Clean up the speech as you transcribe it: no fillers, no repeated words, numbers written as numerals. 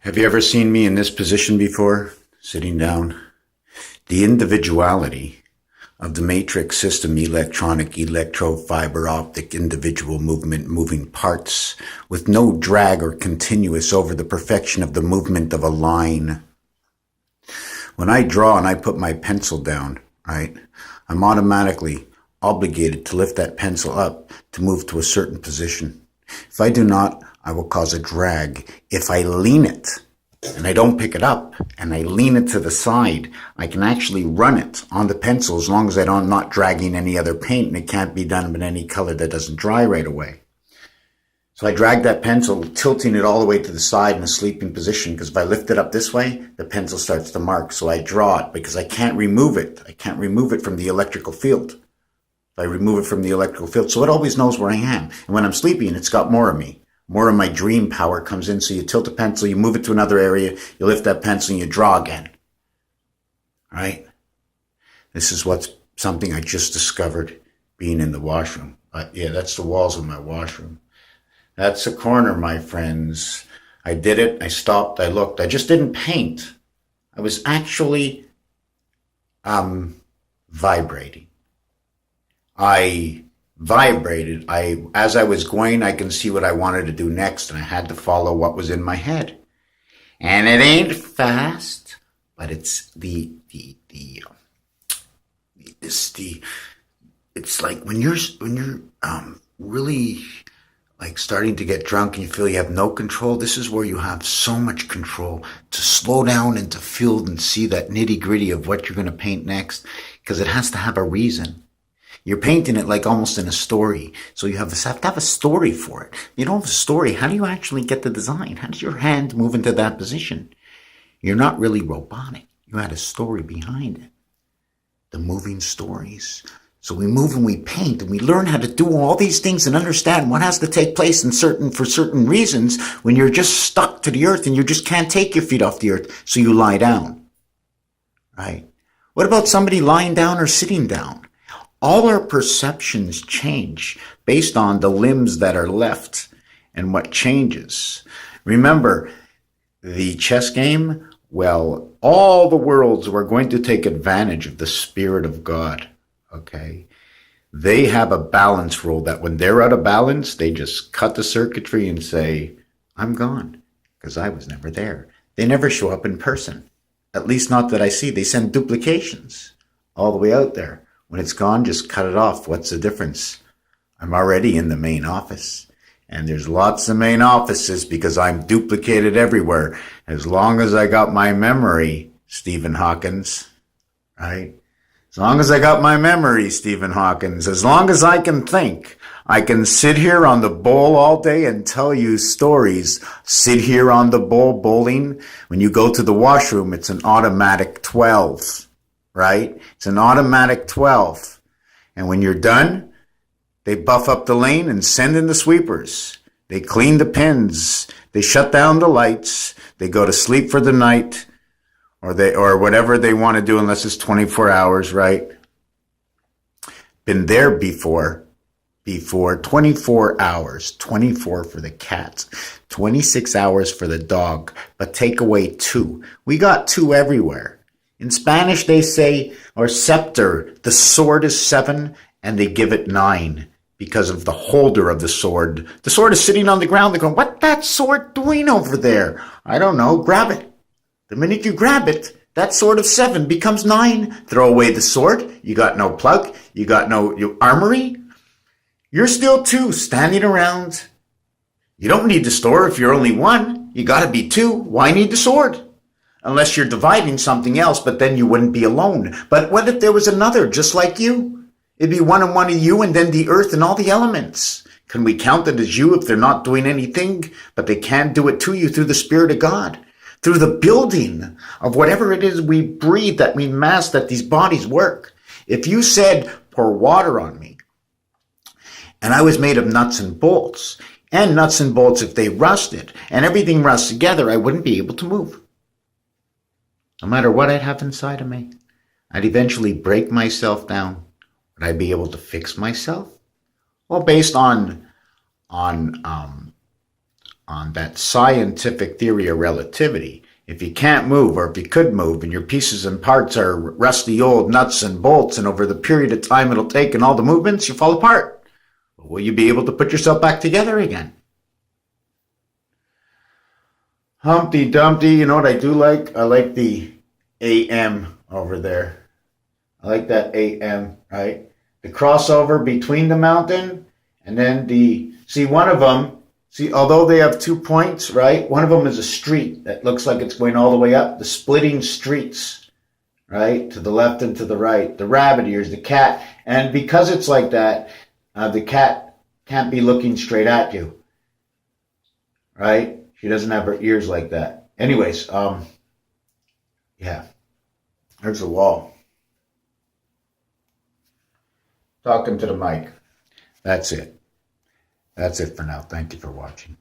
Have you ever seen me in this position before, sitting down? The individuality of the matrix system, electronic, electro, fiber optic, individual movement, moving parts, with no drag or continuous over the perfection of the movement of a line. When I draw and I put my pencil down, right, I'm automatically obligated to lift that pencil up to move to a certain position. If I do not, I will cause a drag. If I lean it and I don't pick it up and I lean it to the side, I can actually run it on the pencil as long as I'm not dragging any other paint, and it can't be done with any color that doesn't dry right away. So I drag that pencil, tilting it all the way to the side in a sleeping position, because if I lift it up this way, the pencil starts to mark. So I draw it because I can't remove it. I can't remove it from the electrical field. If I remove it from the electrical field, so it always knows where I am. And when I'm sleeping, it's got more of me. More of my dream power comes in. So you tilt a pencil, you move it to another area, you lift that pencil and you draw again. Right? This is something I just discovered being in the washroom. Yeah, that's the walls of my washroom. That's a corner, my friends. I did it. I stopped. I looked. I just didn't paint. I was actually vibrating. I vibrated. As I was going, I can see what I wanted to do next, and I had to follow what was in my head. And it ain't fast, but it's it's like when you're really like starting to get drunk and you feel you have no control. This is where you have so much control to slow down and to feel and see that nitty gritty of what you're going to paint next, because it has to have a reason. You're painting it like almost in a story. So you have to have a story for it. You don't have a story. How do you actually get the design? How does your hand move into that position? You're not really robotic. You had a story behind it. The moving stories. So we move and we paint and we learn how to do all these things and understand what has to take place for certain reasons when you're just stuck to the earth and you just can't take your feet off the earth. So you lie down. Right? What about somebody lying down or sitting down? All our perceptions change based on the limbs that are left and what changes. Remember, the chess game, well, all the worlds were going to take advantage of the Spirit of God, okay? They have a balance rule that when they're out of balance, they just cut the circuitry and say, I'm gone, because I was never there. They never show up in person, at least not that I see. They send duplications all the way out there. When it's gone, just cut it off. What's the difference? I'm already in the main office. And there's lots of main offices because I'm duplicated everywhere. As long as I got my memory, Stephen Hawkins, right? As long as I got my memory, Stephen Hawkins, as long as I can think, I can sit here on the bowl all day and tell you stories. Sit here on the bowl bowling. When you go to the washroom, it's an automatic 12. Right? It's an automatic 12. And when you're done, they buff up the lane and send in the sweepers. They clean the pins. They shut down the lights. They go to sleep for the night, or whatever they want to do, unless it's 24 hours, right? Been there before 24 hours, 24 for the cats, 26 hours for the dog, but take away 2. We got 2 everywhere. In Spanish, they say, or scepter, the sword is 7, and they give it 9 because of the holder of the sword. The sword is sitting on the ground. They're going, what's that sword doing over there? I don't know. Grab it. The minute you grab it, that sword of 7 becomes 9. Throw away the sword. You got no plug. You got no armory. You're still 2 standing around. You don't need the store if you're only 1. You got to be 2. Why need the sword? Unless you're dividing something else, but then you wouldn't be alone. But what if there was another just like you? It'd be one and one of you and then the earth and all the elements. Can we count it as you if they're not doing anything? But they can do it to you through the Spirit of God. Through the building of whatever it is we breathe, that we mass, that these bodies work. If you said, pour water on me, and I was made of nuts and bolts, if they rusted, and everything rusts together, I wouldn't be able to move. No matter what I'd have inside of me, I'd eventually break myself down. Would I be able to fix myself? Well, based on on that scientific theory of relativity. If you can't move, or if you could move, and your pieces and parts are rusty old nuts and bolts, and over the period of time it'll take and all the movements, you fall apart, will you be able to put yourself back together again? Humpty Dumpty, you know what I do like? I like the AM over there. I like that AM, right? The crossover between the mountain and then one of them, although they have 2 points, right? One of them is a street that looks like it's going all the way up. The splitting streets, right? To the left and to the right. The rabbit ears, the cat. And because it's like that, the cat can't be looking straight at you, right? She doesn't have her ears like that. Anyways, yeah. There's the wall. Talking to the mic. That's it. That's it for now. Thank you for watching.